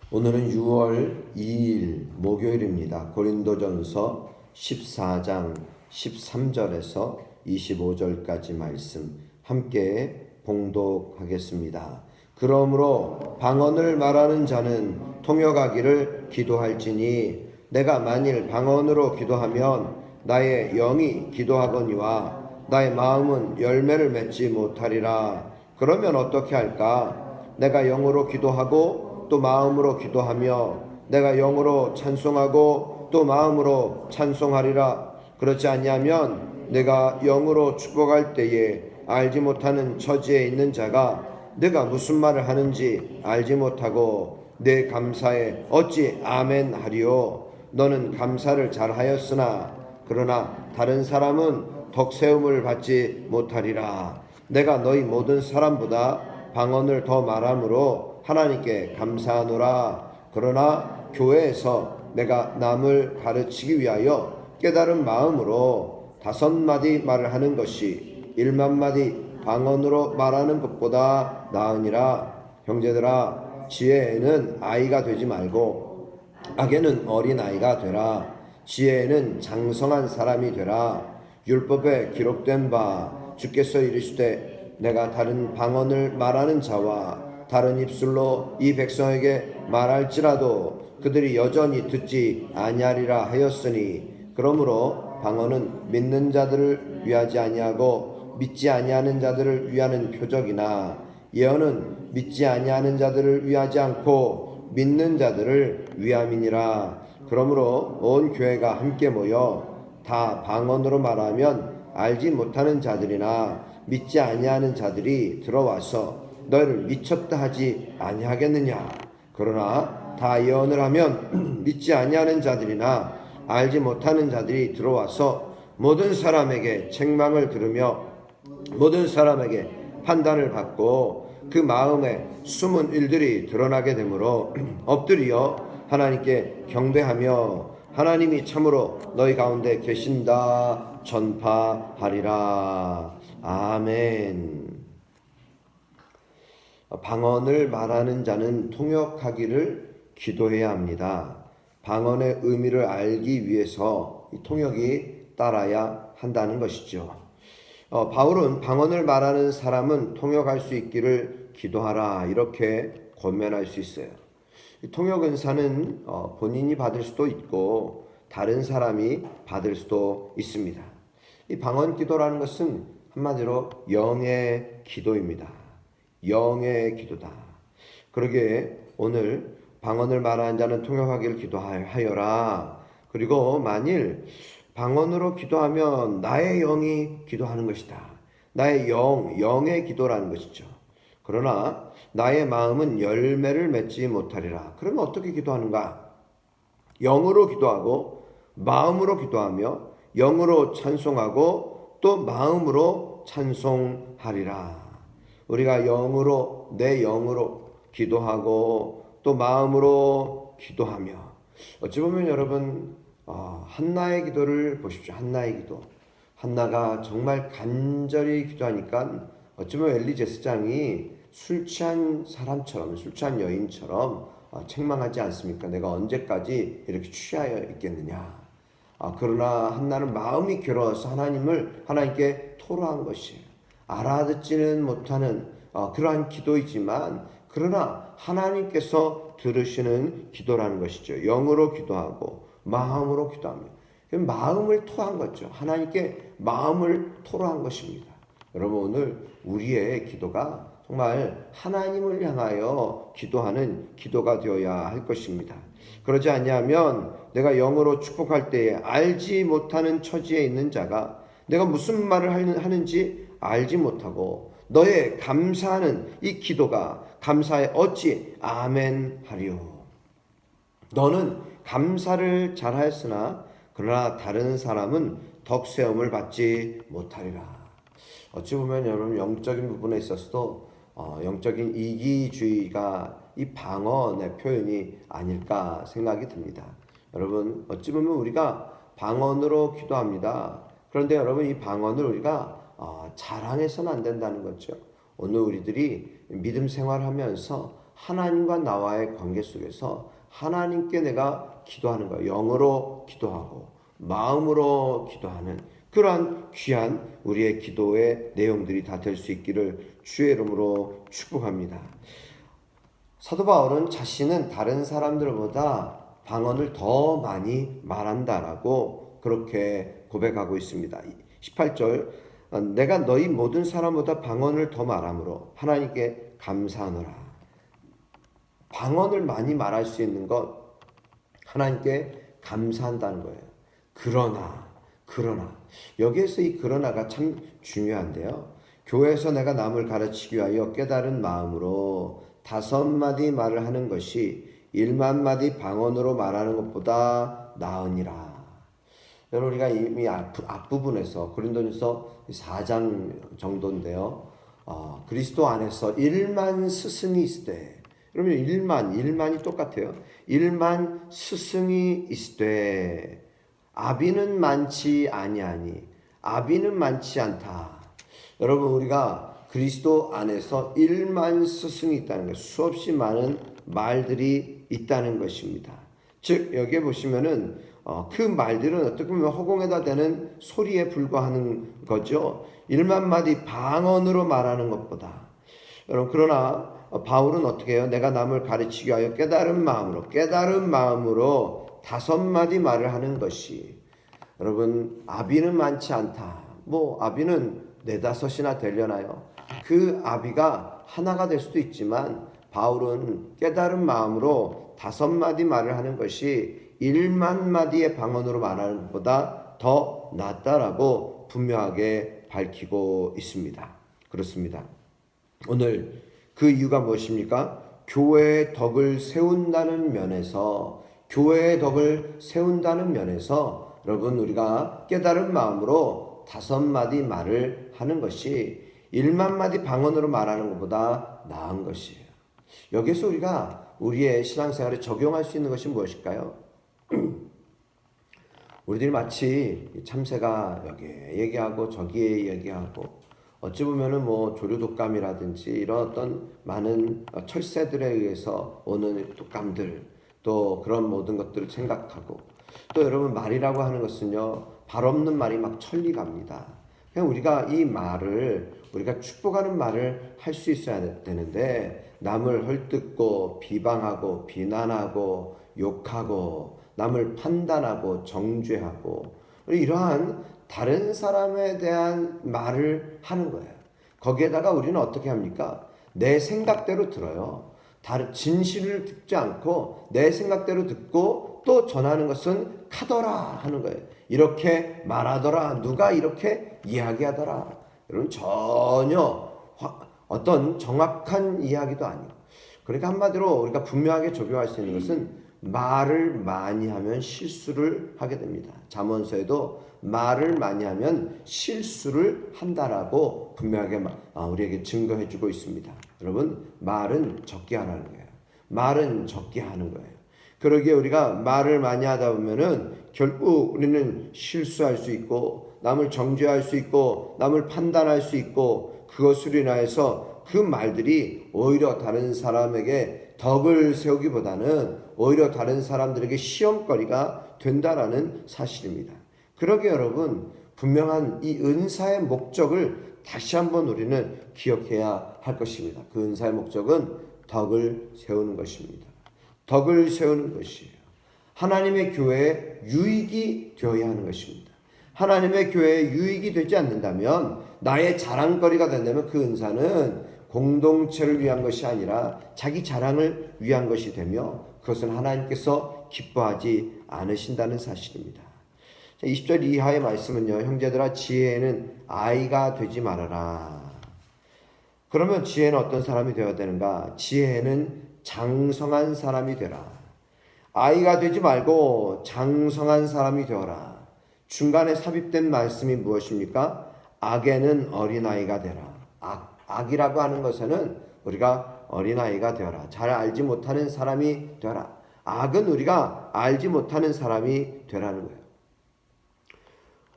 오늘은 6월 2일 목요일입니다. 고린도전서 14장 13절에서 25절까지 말씀 함께 봉독하겠습니다. 그러므로 방언을 말하는 자는 통역하기를 기도할지니 내가 만일 방언으로 기도하면 나의 영이 기도하거니와 나의 마음은 열매를 맺지 못하리라. 그러면 어떻게 할까? 내가 영으로 기도하고 또 마음으로 기도하며 내가 영으로 찬송하고 또 마음으로 찬송하리라. 그렇지 아니하면 내가 영으로 축복할 때에 알지 못하는 처지에 있는 자가 내가 무슨 말을 하는지 알지 못하고 내 감사에 어찌 아멘 하리요. 너는 감사를 잘하였으나 그러나 다른 사람은 덕세움을 받지 못하리라. 내가 너희 모든 사람보다 방언을 더 말함으로 하나님께 감사하노라. 그러나 교회에서 내가 남을 가르치기 위하여 깨달은 마음으로 5마디 말을 하는 것이 1만마디 방언으로 말하는 것보다 나으니라. 형제들아, 지혜에는 아이가 되지 말고 악에는 어린아이가 되라. 지혜에는 장성한 사람이 되라. 율법에 기록된 바 주께서 이르시되 내가 다른 방언을 말하는 자와 다른 입술로 이 백성에게 말할지라도 그들이 여전히 듣지 아니하리라 하였으니, 그러므로 방언은 믿는 자들을 위하지 아니하고 믿지 아니하는 자들을 위하는 표적이나 예언은 믿지 아니하는 자들을 위하지 않고 믿는 자들을 위함이니라. 그러므로 온 교회가 함께 모여 다 방언으로 말하면 알지 못하는 자들이나 믿지 아니하는 자들이 들어와서 너희를 미쳤다 하지 아니하겠느냐. 그러나 다 예언을 하면 믿지 아니하는 자들이나 알지 못하는 자들이 들어와서 모든 사람에게 책망을 들으며 모든 사람에게 판단을 받고 그 마음에 숨은 일들이 드러나게 되므로 엎드려 하나님께 경배하며 하나님이 참으로 너희 가운데 계신다 전파하리라. 아멘. 방언을 말하는 자는 통역하기를 기도해야 합니다. 방언의 의미를 알기 위해서 이 통역이 따라야 한다는 것이죠. 바울은 방언을 말하는 사람은 통역할 수 있기를 기도하라 이렇게 권면할 수 있어요. 이 통역 은사는 본인이 받을 수도 있고 다른 사람이 받을 수도 있습니다. 이 방언 기도라는 것은 한마디로 영의 기도입니다. 영의 기도다. 그러기에 오늘 방언을 말하는 자는 통역하기를 기도하여라. 그리고 만일 방언으로 기도하면 나의 영이 기도하는 것이다. 나의 영의 기도라는 것이죠. 그러나 나의 마음은 열매를 맺지 못하리라. 그러면 어떻게 기도하는가? 영으로 기도하고 마음으로 기도하며 영으로 찬송하고 또 마음으로 찬송하리라. 우리가 영으로, 내 영으로 기도하고 또 마음으로 기도하며, 어찌 보면 여러분 한나의 기도를 보십시오. 한나의 기도. 한나가 정말 간절히 기도하니까 어찌 보면 엘리 제사장이 술 취한 사람처럼, 술 취한 여인처럼 책망하지 않습니까? 내가 언제까지 이렇게 취하여 있겠느냐. 그러나 한나는 마음이 괴로워서 하나님께 토로한 것이에요. 알아듣지는 못하는 그러한 기도이지만 그러나 하나님께서 들으시는 기도라는 것이죠. 영으로 기도하고 마음으로 기도하며 마음을 토한 거죠. 하나님께 마음을 토로한 것입니다. 여러분, 오늘 우리의 기도가 정말 하나님을 향하여 기도하는 기도가 되어야 할 것입니다. 그러지 아니하면 내가 영으로 축복할 때에 알지 못하는 처지에 있는 자가 내가 무슨 말을 하는지 알지 못하고 너의 감사하는 이 기도가 감사에 어찌 아멘 하리요. 너는 감사를 잘하였으나 그러나 다른 사람은 덕세움을 받지 못하리라. 어찌 보면 여러분 영적인 부분에 있어서도 영적인 이기주의가 이 방언의 표현이 아닐까 생각이 듭니다. 여러분, 어찌 보면 우리가 방언으로 기도합니다. 그런데 여러분, 이 방언을 우리가 자랑해서는 안 된다는 거죠. 오늘 우리들이 믿음 생활하면서 하나님과 나와의 관계 속에서 하나님께 내가 기도하는 거예요. 영으로 기도하고 마음으로 기도하는 그러한 귀한 우리의 기도의 내용들이 다 될 수 있기를 주의 이름으로 축복합니다. 사도 바울은 자신은 다른 사람들보다 방언을 더 많이 말한다라고 그렇게 고백하고 있습니다. 18절 내가 너희 모든 사람보다 방언을 더 말함으로 하나님께 감사하노라. 방언을 많이 말할 수 있는 것 하나님께 감사한다는 거예요. 그러나 여기에서 이 그러나가 참 중요한데요. 교회에서 내가 남을 가르치기 위하여 깨달은 마음으로 5마디 말을 하는 것이 1만 마디 방언으로 말하는 것보다 나으니라. 여러분 우리가 이미 앞부분에서 고린도전서 4장 정도인데요. 그리스도 안에서 1만 스승이 있으되 그러면 1만이 똑같아요. 1만 스승이 있으되 아비는 많지 아니하니 아비는 많지 않다. 여러분 우리가 그리스도 안에서 1만 스승이 있다는 거예요. 수없이 많은 말들이 있다는 것입니다. 즉 여기에 보시면은 그 말들은 어떻게 보면 허공에다 대는 소리에 불과하는 거죠. 1만 마디 방언으로 말하는 것보다. 여러분 그러나 바울은 어떻게 해요? 내가 남을 가르치기 위하여 깨달은 마음으로 5마디 말을 하는 것이 여러분 아비는 많지 않다. 뭐 아비는 4-5이나 되려나요? 그 아비가 하나가 될 수도 있지만 바울은 깨달은 마음으로 5마디 말을 하는 것이 1만 마디의 방언으로 말하는 것보다 더 낫다라고 분명하게 밝히고 있습니다. 그렇습니다. 오늘 그 이유가 무엇입니까? 교회의 덕을 세운다는 면에서 여러분 우리가 깨달은 마음으로 5마디 말을 하는 것이 1만 마디 방언으로 말하는 것보다 나은 것이에요. 여기서 우리가 우리의 신앙생활에 적용할 수 있는 것이 무엇일까요? 우리들이 마치 참새가 여기에 얘기하고 저기에 얘기하고 어찌 보면은 뭐 조류독감이라든지 이런 어떤 많은 철새들에 의해서 오는 독감들 또 그런 모든 것들을 생각하고 또 여러분 말이라고 하는 것은요 발 없는 말이 막 천리갑니다. 그냥 우리가 이 말을 우리가 축복하는 말을 할 수 있어야 되는데 남을 헐뜯고 비방하고 비난하고 욕하고 남을 판단하고 정죄하고 이러한 다른 사람에 대한 말을 하는 거예요. 거기에다가 우리는 어떻게 합니까? 내 생각대로 들어요. 다른 진실을 듣지 않고 내 생각대로 듣고 또 전하는 것은 카더라 하는 거예요. 이렇게 말하더라. 누가 이렇게 이야기하더라. 여러분 전혀 어떤 정확한 이야기도 아니고 그러니까 한마디로 우리가 분명하게 적용할 수 있는 것은 말을 많이 하면 실수를 하게 됩니다. 잠언서에도 말을 많이 하면 실수를 한다라고 분명하게 우리에게 증거해 주고 있습니다. 여러분 말은 적게 하라는 거예요. 말은 적게 하는 거예요. 그러기에 우리가 말을 많이 하다 보면은 결국 우리는 실수할 수 있고 남을 정죄할 수 있고 남을 판단할 수 있고 그것으로 인하여서 그 말들이 오히려 다른 사람에게 덕을 세우기보다는 오히려 다른 사람들에게 시험거리가 된다라는 사실입니다. 그러기에 여러분 분명한 이 은사의 목적을 다시 한번 우리는 기억해야 할 것입니다. 그 은사의 목적은 덕을 세우는 것입니다. 덕을 세우는 것이에요. 하나님의 교회에 유익이 되어야 하는 것입니다. 하나님의 교회에 유익이 되지 않는다면 나의 자랑거리가 된다면 그 은사는 공동체를 위한 것이 아니라 자기 자랑을 위한 것이 되며 그것은 하나님께서 기뻐하지 않으신다는 사실입니다. 20절 이하의 말씀은요. 형제들아 지혜에는 아이가 되지 말아라. 그러면 지혜는 어떤 사람이 되어야 되는가? 지혜는 장성한 사람이 되라. 아이가 되지 말고 장성한 사람이 되어라. 중간에 삽입된 말씀이 무엇입니까? 악에는 어린아이가 되라. 악이라고 하는 것에는 우리가 어린아이가 되어라. 잘 알지 못하는 사람이 되어라. 악은 우리가 알지 못하는 사람이 되라는 거예요.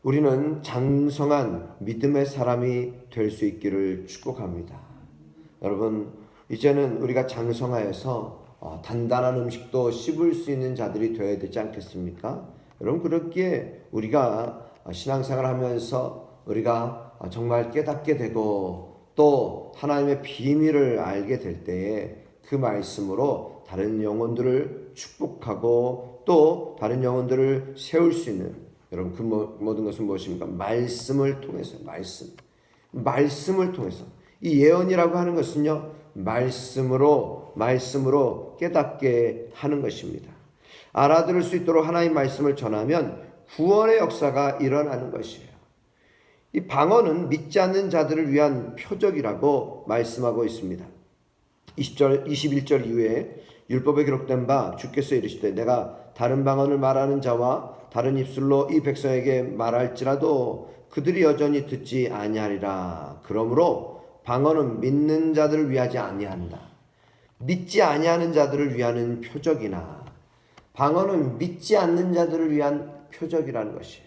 우리는 장성한 믿음의 사람이 될 수 있기를 축복합니다. 여러분 이제는 우리가 장성하여서 단단한 음식도 씹을 수 있는 자들이 되어야 되지 않겠습니까? 여러분, 그렇기에 우리가 신앙생활 하면서 우리가 정말 깨닫게 되고 또 하나님의 비밀을 알게 될 때에 그 말씀으로 다른 영혼들을 축복하고 또 다른 영혼들을 세울 수 있는, 여러분, 그 모든 것은 무엇입니까? 말씀을 통해서, 말씀을 통해서. 이 예언이라고 하는 것은요, 말씀으로 깨닫게 하는 것입니다. 알아들을 수 있도록 하나님 말씀을 전하면 구원의 역사가 일어나는 것이에요. 이 방언은 믿지 않는 자들을 위한 표적이라고 말씀하고 있습니다. 21절 이후에 율법에 기록된 바 주께서 이르시되 내가 다른 방언을 말하는 자와 다른 입술로 이 백성에게 말할지라도 그들이 여전히 듣지 아니하리라. 그러므로 방언은 믿는 자들을 위하지 아니한다. 믿지 아니하는 자들을 위하는 표적이나 방언은 믿지 않는 자들을 위한 표적이라는 것이에요.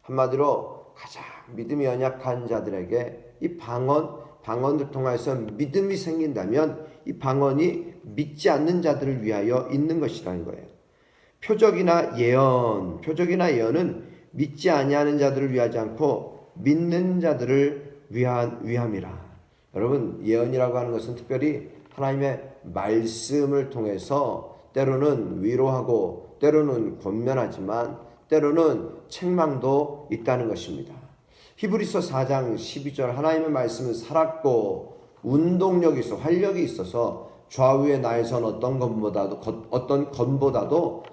한마디로 가장 믿음이 연약한 자들에게 이 방언을 통해서 믿음이 생긴다면 이 방언이 믿지 않는 자들을 위하여 있는 것이라는 거예요. 표적이나 예언은 믿지 아니하는 자들을 위하지 않고 믿는 자들을 위함이라. 여러분, 예언이라고 하는 것은 특별히 하나님의 말씀을 통해서 때로는 위로하고 때로는 권면하지만 때로는 책망도 있다는 것입니다. 히브리서 4장 12절 하나님의 말씀은 살았고 운동력이 있어 활력이 있어서 좌우의 나에선 어떤 건보다도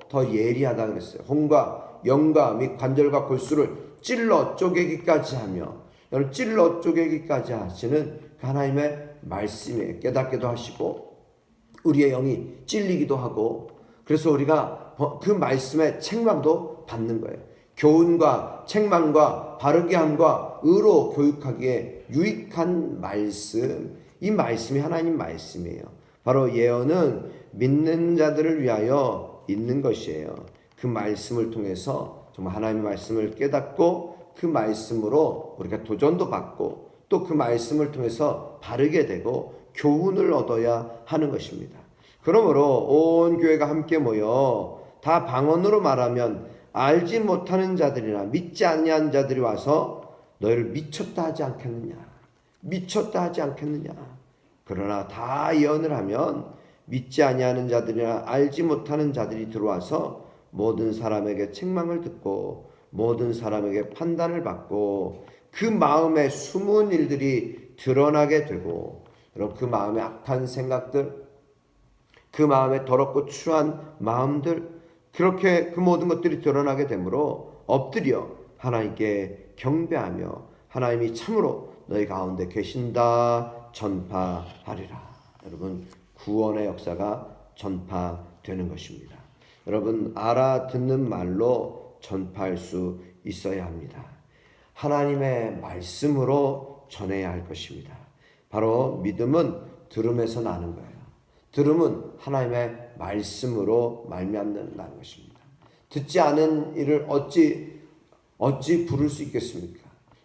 더 예리하다 그랬어요. 혼과 영과 및 관절과 골수를 찔러 쪼개기까지 하며, 여러분, 찔러 쪼개기까지 하시는 하나님의 말씀에 깨닫게도 하시고 우리의 영이 찔리기도 하고, 그래서 우리가 그 말씀의 책망도 받는 거예요. 교훈과 책망과 바르게 함과 의로 교육하기에 유익한 말씀, 이 말씀이 하나님 말씀이에요. 바로 예언은 믿는 자들을 위하여 있는 것이에요. 그 말씀을 통해서 정말 하나님의 말씀을 깨닫고 그 말씀으로 우리가 도전도 받고 또 그 말씀을 통해서 바르게 되고 교훈을 얻어야 하는 것입니다. 그러므로 온 교회가 함께 모여 다 방언으로 말하면 알지 못하는 자들이나 믿지 아니한 자들이 와서 너희를 미쳤다 하지 않겠느냐. 그러나 다 예언을 하면 믿지 아니하는 자들이나 알지 못하는 자들이 들어와서 모든 사람에게 책망을 듣고 모든 사람에게 판단을 받고 그 마음에 숨은 일들이 드러나게 되고, 여러분, 그 마음의 악한 생각들, 그 마음에 더럽고 추한 마음들, 그렇게 그 모든 것들이 드러나게 되므로 엎드려 하나님께 경배하며 하나님이 참으로 너희 가운데 계신다 전파하리라. 여러분, 구원의 역사가 전파되는 것입니다. 여러분, 알아듣는 말로 전파할 수 있어야 합니다. 하나님의 말씀으로 전해야 할 것입니다. 바로 믿음은 들음에서 나는 거예요. 들음은 하나님의 말씀으로 말미암는 것입니다. 듣지 않은 일을 어찌 부를 수 있겠습니까?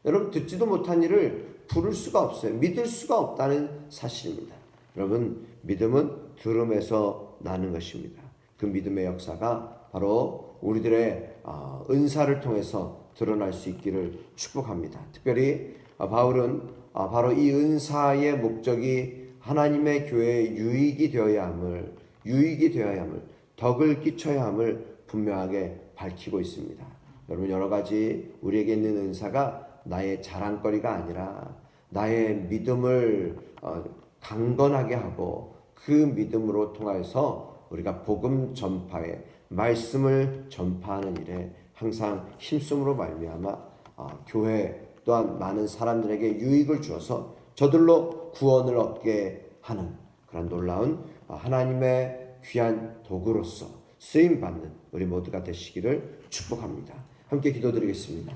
여러분, 듣지도 못한 일을 부를 수가 없어요. 믿을 수가 없다는 사실입니다. 여러분, 믿음은 들음에서 나는 것입니다. 그 믿음의 역사가 바로 우리들의 은사를 통해서 드러날 수 있기를 축복합니다. 특별히 바울은 바로 이 은사의 목적이 하나님의 교회에 유익이 되어야 함을, 덕을 끼쳐야 함을 분명하게 밝히고 있습니다. 여러분, 여러 가지 우리에게 있는 은사가 나의 자랑거리가 아니라 나의 믿음을 강건하게 하고 그 믿음으로 통해서 우리가 복음 전파에, 말씀을 전파하는 일에 항상 힘쓰므로 말미암아 교회 또한 많은 사람들에게 유익을 주어서 저들로 구원을 얻게 하는 그런 놀라운 하나님의 귀한 도구로서 쓰임받는 우리 모두가 되시기를 축복합니다. 함께 기도드리겠습니다.